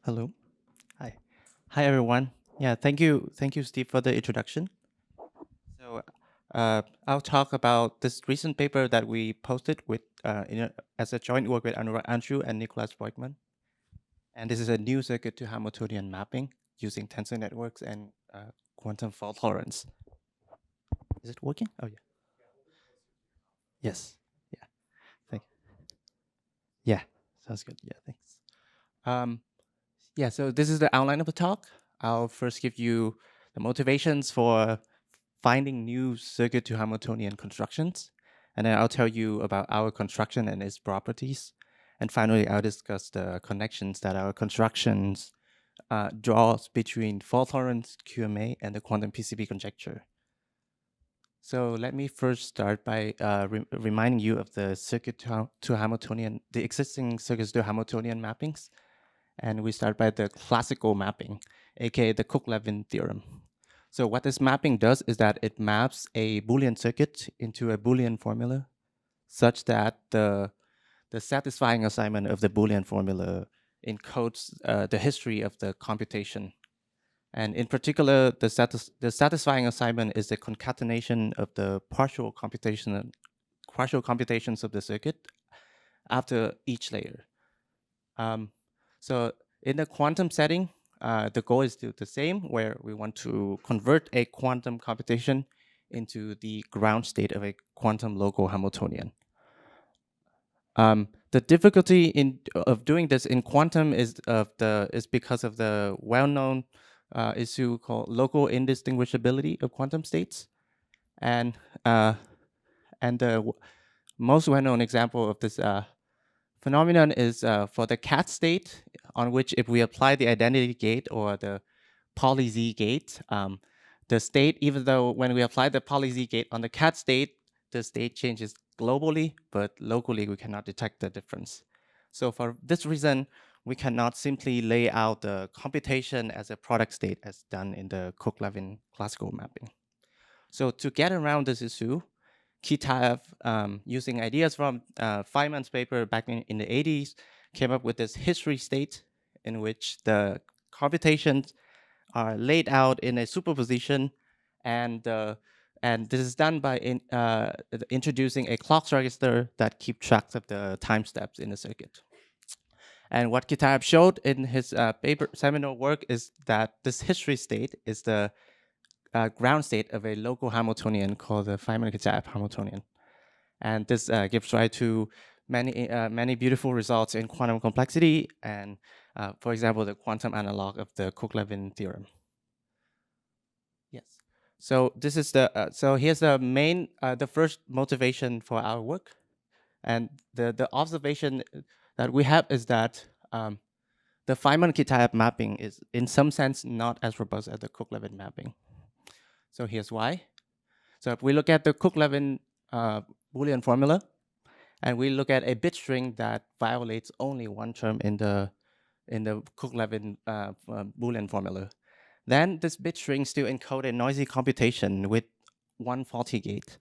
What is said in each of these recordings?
Hello. Hi. Hi, everyone. Yeah, thank you, Steve, for the introduction. So, I'll talk about this recent paper that we posted with as a joint work with Anurag Anshu and Nicholas Breukman. And this is a new circuit to Hamiltonian mapping using tensor networks and quantum fault tolerance. Is it working? Oh, yeah. Yes. Yeah. Thank. Yeah. Sounds good. Yeah. Thanks. Um, yeah. So this is the outline of the talk. I'll first give you the motivations for finding new circuit to Hamiltonian constructions. And then I'll tell you about our construction and its properties. And finally, I'll discuss the connections that our constructions draws between fault tolerance QMA and the quantum PCB conjecture. So let me first start by reminding you of the circuit to Hamiltonian, the existing circuits to Hamiltonian mappings. And we start by the classical mapping, aka the Cook-Levin theorem. So what this mapping does is that it maps a Boolean circuit into a Boolean formula such that the satisfying assignment of the Boolean formula encodes the history of the computation. And in particular, the satisfying assignment is the concatenation of the partial computations of the circuit after each layer. So in the quantum setting, the goal is still the same, where we want to convert a quantum computation into the ground state of a quantum local Hamiltonian. The difficulty of doing this in quantum is because of the well-known issue called local indistinguishability of quantum states, and the most well-known example of this phenomenon is for the cat state, on which if we apply the identity gate or the poly Z gate, the state, even though when we apply the poly Z gate on the cat state, the state changes globally, but locally we cannot detect the difference. So for this reason, we cannot simply lay out the computation as a product state as done in the Cook-Levin classical mapping. So to get around this issue, Kitaev, using ideas from Feynman's paper back in the 80s, came up with this history state in which the computations are laid out in a superposition, and this is done by introducing a clock register that keeps track of the time steps in the circuit. And what Kitaev showed in his paper seminal work is that this history state is the ground state of a local Hamiltonian called the Feynman-Kitaev Hamiltonian. And this gives rise to many beautiful results in quantum complexity and, for example, the quantum analog of the Cook-Levin theorem. Yes. So this is so here's the main, the first motivation for our work. And the observation that we have is that the Feynman-Kitaev mapping is in some sense not as robust as the Cook-Levin mapping. So here's why. So if we look at the Cook-Levin Boolean formula, and we look at a bit string that violates only one term in the Cook-Levin Boolean formula, then this bit string still encodes a noisy computation with one faulty gate.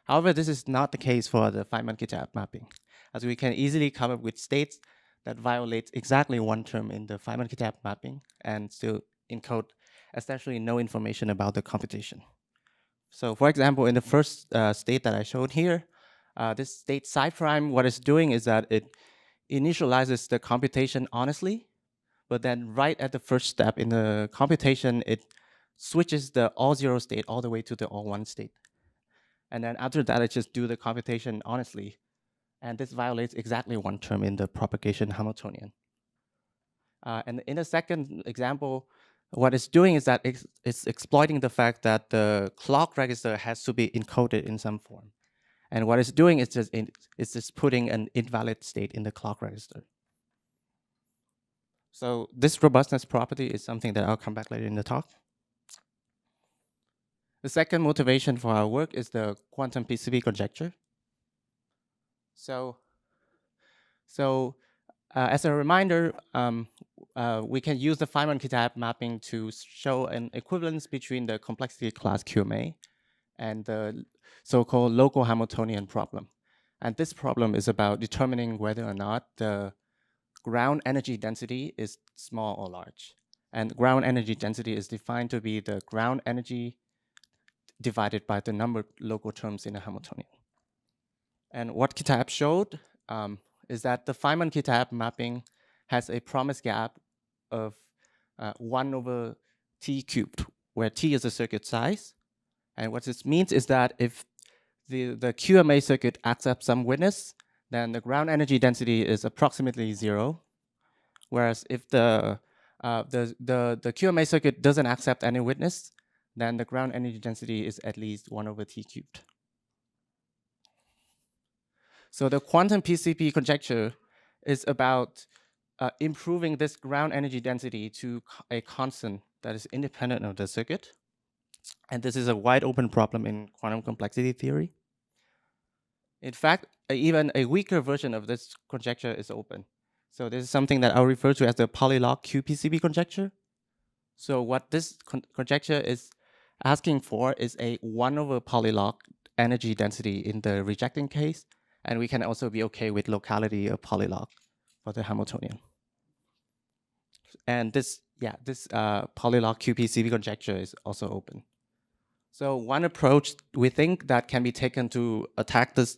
However, this is not the case for the Feynman-Kitaev mapping, as we can easily come up with states that violate exactly one term in the Feynman-Kitaev mapping and still encode essentially no information about the computation. So for example, in the first state that I showed here, this state psi prime, what it's doing is that it initializes the computation honestly, but then right at the first step in the computation, it switches the all zero state all the way to the all one state. And then after that, it just do the computation honestly. And this violates exactly one term in the propagation Hamiltonian. And in the second example, what it's doing is that it's exploiting the fact that the clock register has to be encoded in some form. And what it's doing is just putting an invalid state in the clock register. So this robustness property is something that I'll come back later in the talk. The second motivation for our work is the quantum PCB conjecture. So as a reminder, we can use the Feynman-Kitaev mapping to show an equivalence between the complexity class QMA and the so-called local Hamiltonian problem. And this problem is about determining whether or not the ground energy density is small or large. And ground energy density is defined to be the ground energy divided by the number of local terms in a Hamiltonian. And what Kitab showed is that the Feynman-Kitab mapping has a promise gap of 1 over t cubed, where t is the circuit size. And what this means is that if the QMA circuit accepts some witness, then the ground energy density is approximately 0. Whereas if the QMA circuit doesn't accept any witness, then the ground energy density is at least 1 over t cubed. So the quantum PCP conjecture is about improving this ground energy density to a constant that is independent of the circuit. And this is a wide open problem in quantum complexity theory. In fact, even a weaker version of this conjecture is open. So this is something that I'll refer to as the polylog QPCP conjecture. So what this conjecture is asking for is a 1 over polylog energy density in the rejecting case. And we can also be okay with locality of polylog for the Hamiltonian. And this polylog QPCP conjecture is also open. So one approach we think that can be taken to attack this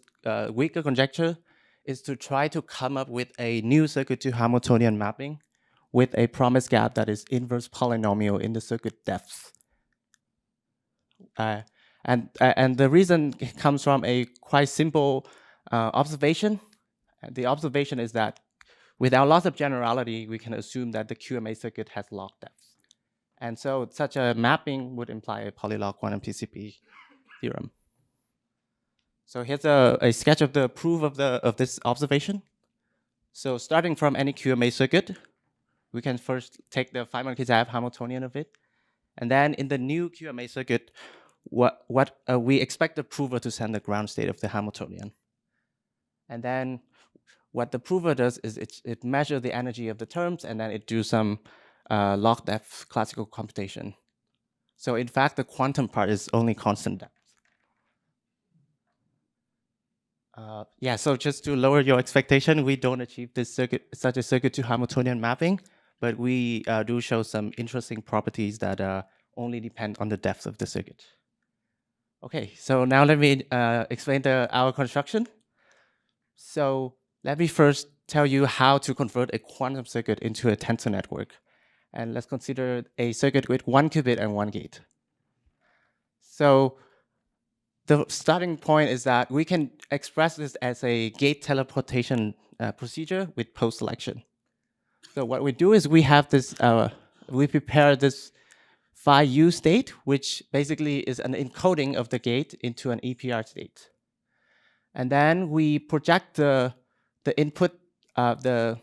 weaker conjecture is to try to come up with a new circuit to Hamiltonian mapping with a promise gap that is inverse polynomial in the circuit depth. And the reason comes from a quite simple observation. The observation is that without loss of generality, we can assume that the QMA circuit has log depth. And so such a mapping would imply a polylog quantum PCP theorem. So here's a sketch of the proof of this observation. So starting from any QMA circuit, we can first take the Feynman-Kitab Hamiltonian of it. And then in the new QMA circuit, we expect the prover to send the ground state of the Hamiltonian. And then what the prover does is it measures the energy of the terms, and then it do some log depth classical computation. So in fact, the quantum part is only constant depth. So just to lower your expectation, we don't achieve this circuit, such a circuit to Hamiltonian mapping, but we do show some interesting properties that only depend on the depth of the circuit. Okay, so now let me explain our construction. So let me first tell you how to convert a quantum circuit into a tensor network. And let's consider a circuit with 1 qubit and 1 gate. So the starting point is that we can express this as a gate teleportation procedure with post-selection. So what we do is we have this, we prepare this phi u state, which basically is an encoding of the gate into an EPR state. And then we project the input, the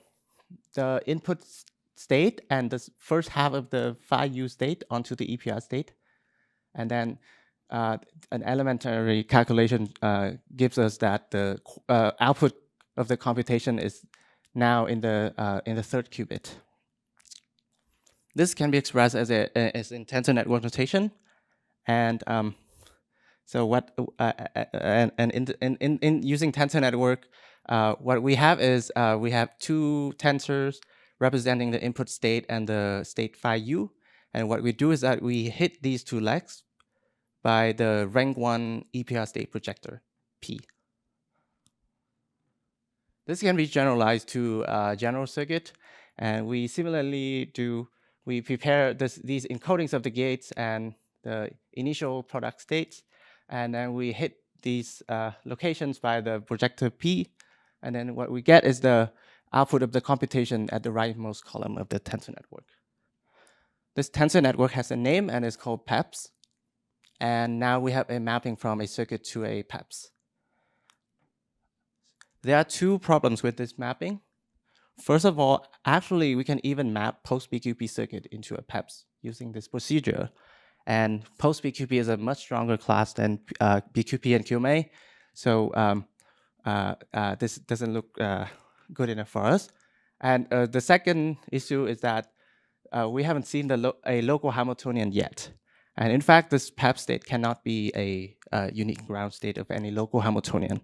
input state and the first half of the phi u state onto the EPR state. And then an elementary calculation gives us that the output of the computation is now in the third qubit. This can be expressed as in tensor network notation, and so what and in using tensor network, what we have is we have 2 tensors representing the input state and the state phi u, and what we do is that we hit these 2 legs by the rank 1 EPR state projector P. This can be generalized to a general circuit, and we similarly we prepare these encodings of the gates and the initial product states, and then we hit these locations by the projector P, and then what we get is the output of the computation at the rightmost column of the tensor network. This tensor network has a name and is called PEPS, and now we have a mapping from a circuit to a PEPS. There are 2 problems with this mapping. First of all, actually, we can even map post-BQP circuit into a PEPS using this procedure. And post-BQP is a much stronger class than BQP and QMA. So this doesn't look good enough for us. And the second issue is that we haven't seen a local Hamiltonian yet. And in fact, this PEPS state cannot be a unique ground state of any local Hamiltonian.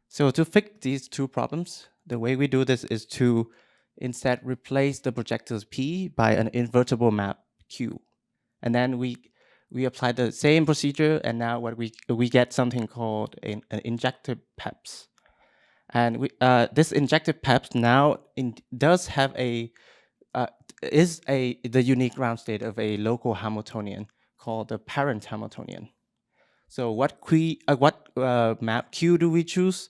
So to fix these two problems, the way we do this is to instead replace the projectors P by an invertible map Q. And then we apply the same procedure, and now what we get something called an injective PEPS. And this injective PEPS now does have the unique ground state of a local Hamiltonian called the parent Hamiltonian. So what map Q do we choose?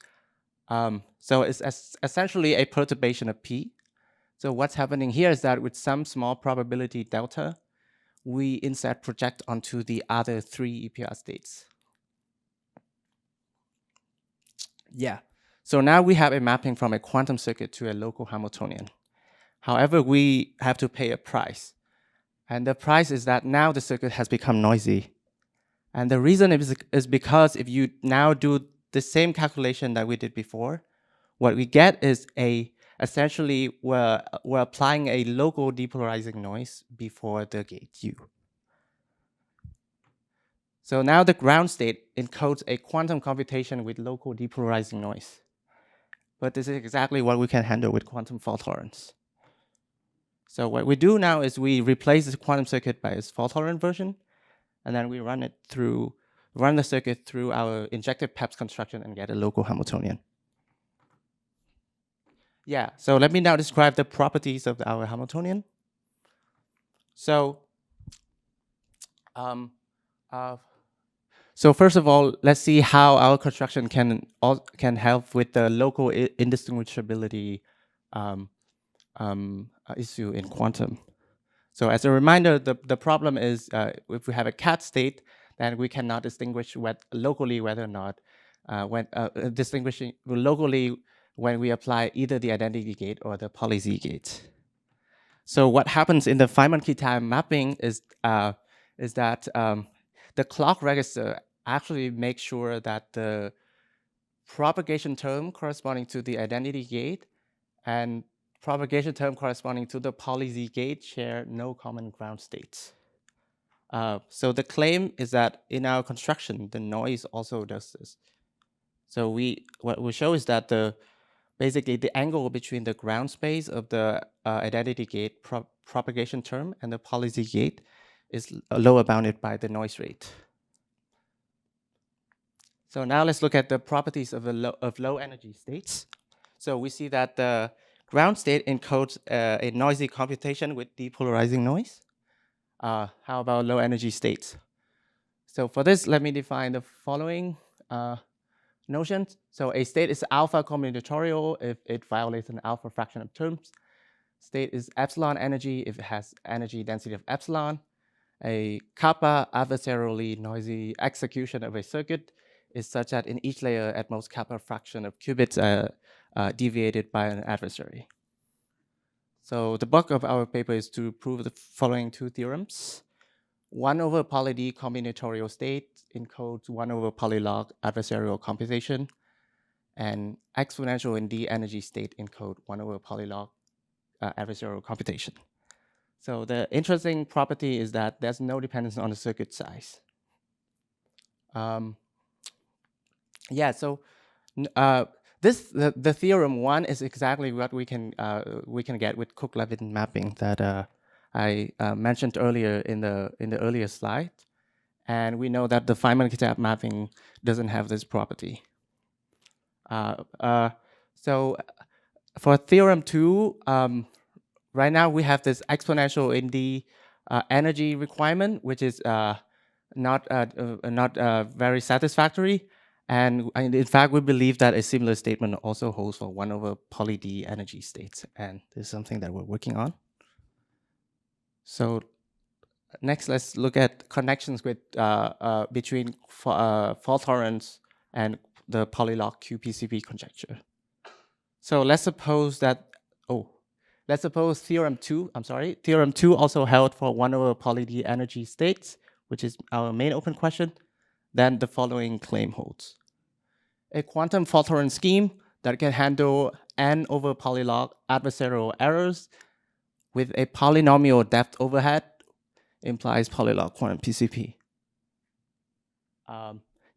So it's essentially a perturbation of P. So what's happening here is that with some small probability delta, we instead project onto the other three EPR states. Yeah. So now we have a mapping from a quantum circuit to a local Hamiltonian. However, we have to pay a price. And the price is that now the circuit has become noisy. And the reason is because if you now do the same calculation that we did before, what we get is essentially we're applying a local depolarizing noise before the gate U. So now the ground state encodes a quantum computation with local depolarizing noise. But this is exactly what we can handle with quantum fault tolerance. So what we do now is we replace this quantum circuit by its fault tolerant version, and then we run the circuit through our injective PEPS construction and get a local Hamiltonian. Yeah, so let me now describe the properties of our Hamiltonian. So, so first of all, let's see how our construction can help with the local indistinguishability issue in quantum. So as a reminder, the problem is if we have a cat state, then we cannot distinguish locally whether or not distinguishing locally when we apply either the identity gate or the poly Z gate. So what happens in the Feynman key time mapping is that the clock register actually makes sure that the propagation term corresponding to the identity gate and propagation term corresponding to the poly Z gate share no common ground states. So the claim is that in our construction, the noise also does this. So what we show is that basically the angle between the ground space of the identity gate propagation term and the poly Z gate is lower bounded by the noise rate. So now let's look at the properties of low energy states. So we see that the ground state encodes a noisy computation with depolarizing noise. How about low energy states? So for this, let me define the following notions. So a state is alpha combinatorial if it violates an alpha fraction of terms. State is epsilon energy if it has energy density of epsilon. A kappa adversarially noisy execution of a circuit is such that in each layer, at most kappa fraction of qubits are deviated by an adversary. So the bulk of our paper is to prove the following two theorems. 1 over poly D combinatorial state encodes 1 over polylog adversarial computation, and exponential in D energy state encode 1 over polylog adversarial computation. So the interesting property is that there's no dependence on the circuit size. Yeah, so the theorem 1 is exactly what we can get with Cook-Levin mapping that I mentioned earlier in the earlier slide, and we know that the Feynman-Kitab mapping doesn't have this property. So for theorem 2, right now we have this exponential in the energy requirement, which is not very satisfactory. And in fact, we believe that a similar statement also holds for 1 over poly D energy states. And this is something that we're working on. So next, let's look at connections with between fault tolerance and the polylog QPCP conjecture. So let's suppose theorem 2 also held for 1 over poly D energy states, which is our main open question. Then the following claim holds. A quantum fault tolerance scheme that can handle n over polylog adversarial errors with a polynomial depth overhead implies polylog quantum PCP.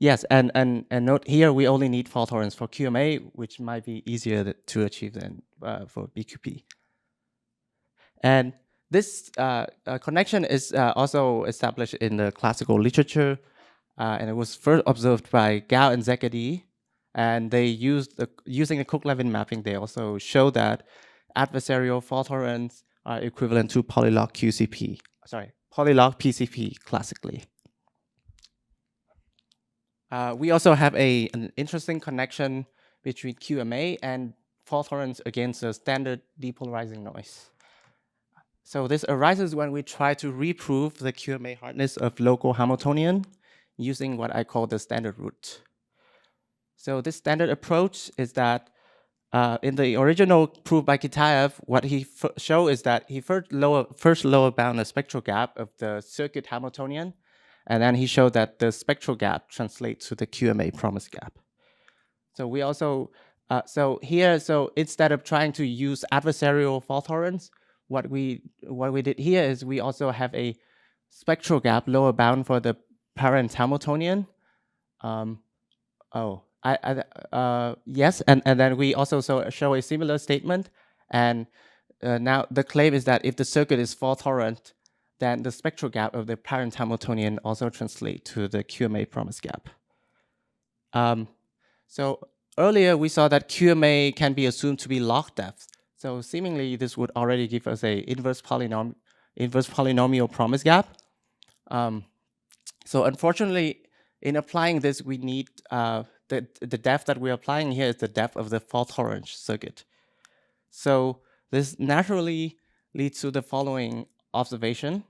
Yes, and note here we only need fault tolerance for QMA, which might be easier to achieve than for BQP. And this connection is also established in the classical literature, and it was first observed by Gao and Zekedi. And they used using the Cook-Levin mapping, they also show that adversarial fault tolerance are equivalent to polylog QCP. Sorry, polylog PCP classically. We also have an interesting connection between QMA and fault tolerance against a standard depolarizing noise. So this arises when we try to reprove the QMA hardness of local Hamiltonian using what I call the standard root. So this standard approach is that in the original proof by Kitaev, what he showed is that he first lower bound the spectral gap of the circuit Hamiltonian, and then he showed that the spectral gap translates to the QMA promise gap. So we also, so instead of trying to use adversarial fault tolerance, what we did here is we also have a spectral gap lower bound for the parent Hamiltonian. Yes, and then we also show a similar statement. And now the claim is that if the circuit is fault tolerant, then the spectral gap of the parent Hamiltonian also translate to the QMA promise gap. So earlier we saw that QMA can be assumed to be log depth. So seemingly this would already give us a inverse polynomial promise gap. So unfortunately, in applying this, we need the depth that we're applying here is the depth of the fault tolerant circuit. So this naturally leads to the following observation.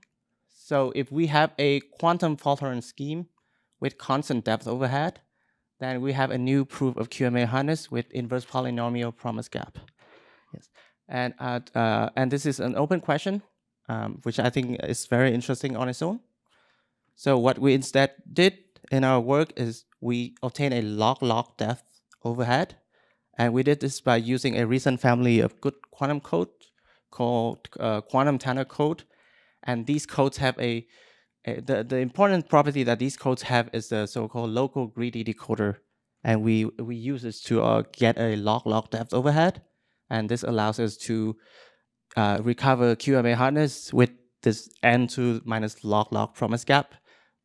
So if we have a quantum fault tolerant scheme with constant depth overhead, then we have a new proof of QMA hardness with inverse polynomial promise gap. Yes, and this is an open question, which I think is very interesting on its own. So what we instead did in our work is we obtained a log depth overhead, and we did this by using a recent family of good quantum code called quantum Tanner code, and these codes have the important property that these codes have is the so-called local greedy decoder, and we use this to get a log depth overhead, and this allows us to recover QMA hardness with this n2 minus log promise gap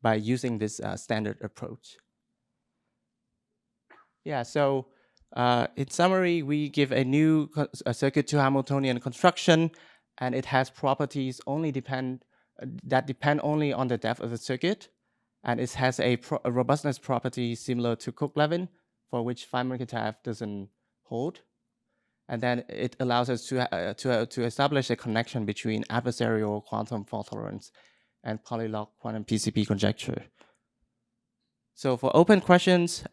by using this standard approach. Yeah, so in summary, we give a new circuit to Hamiltonian construction, and it has properties that depend only on the depth of the circuit, and it has a robustness property similar to Cook-Levin, for which Feynman-Kitaev doesn't hold. And then it allows us to establish a connection between adversarial quantum fault tolerance and polylog quantum PCP conjecture. So for open questions,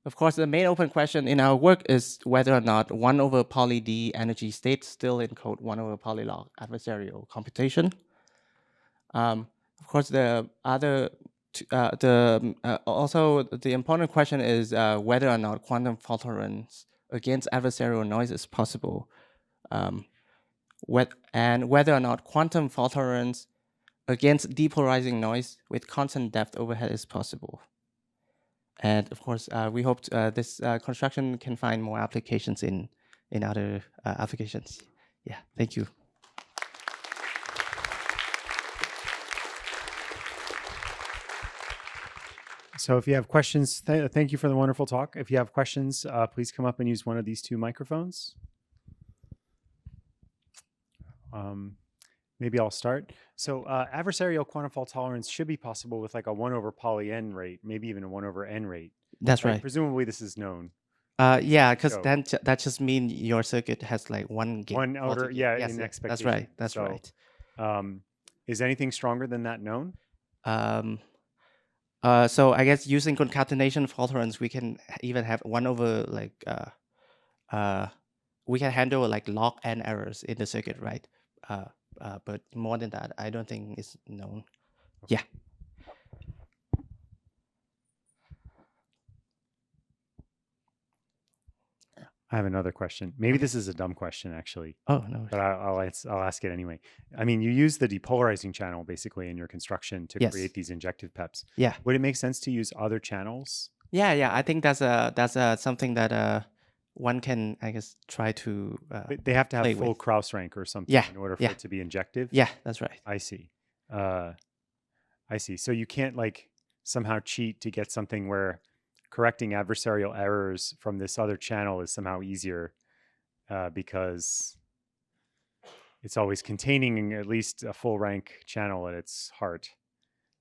of course, the main open question in our work is whether or not 1 over poly D energy state still encode 1 over polylog adversarial computation. Of course, the other, also the important question is whether or not quantum fault tolerance against adversarial noise is possible, and whether or not quantum fault tolerance against depolarizing noise with constant depth overhead is possible. And of course, we hope this construction can find more applications in other applications. Yeah, thank you. So if you have questions, thank you for the wonderful talk. If you have questions, please come up and use one of these 2 microphones. Maybe I'll start. So adversarial quantum fault tolerance should be possible with like a 1 over poly n rate, maybe even a 1 over n rate. That's right. Presumably this is known. Yeah, because then that just means your circuit has like 1 gate. 1 order, yeah, yes, in expectation. That's right. That's right. Is anything stronger than that known? So I guess using concatenation fault tolerance, we can even have 1 over like we can handle like log n errors in the circuit, right? But more than that, I don't think it's known. Okay. Yeah. I have another question. Maybe this is a dumb question, actually, Oh no. but I'll ask it anyway. I mean, you use the depolarizing channel basically in your construction to Yes. create these injective PEPs. Yeah. Would it make sense to use other channels? Yeah. I think that's something that one can, I guess, try to They have to have play full with. Krauss rank or something Yeah. in order for Yeah. it to be injective. Yeah. That's right. I see. I see. So you can't like somehow cheat to get something where correcting adversarial errors from this other channel is somehow easier because it's always containing at least a full rank channel at its heart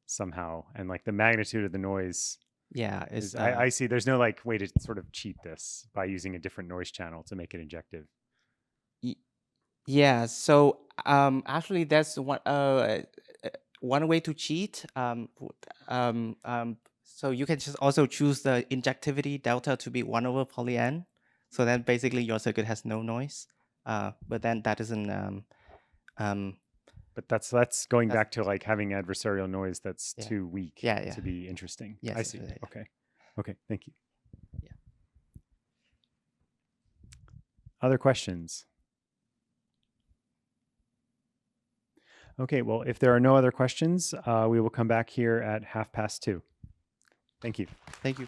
somehow. And like the magnitude of the noise Yeah. is, I see there's no like way to sort of cheat this by using a different noise channel to make it injective. Yeah. So actually, that's one way to cheat. So you can just also choose the injectivity delta to be 1/poly(n). So then basically your circuit has no noise. But then that isn't But that's going that's back to like having adversarial noise that's yeah. too weak Yeah. to be interesting. Yes. I see. Yeah. Okay. Okay. Thank you. Yeah. Other questions? Okay. Well, if there are no other questions, we will come back here at 2:30. Thank you. Thank you.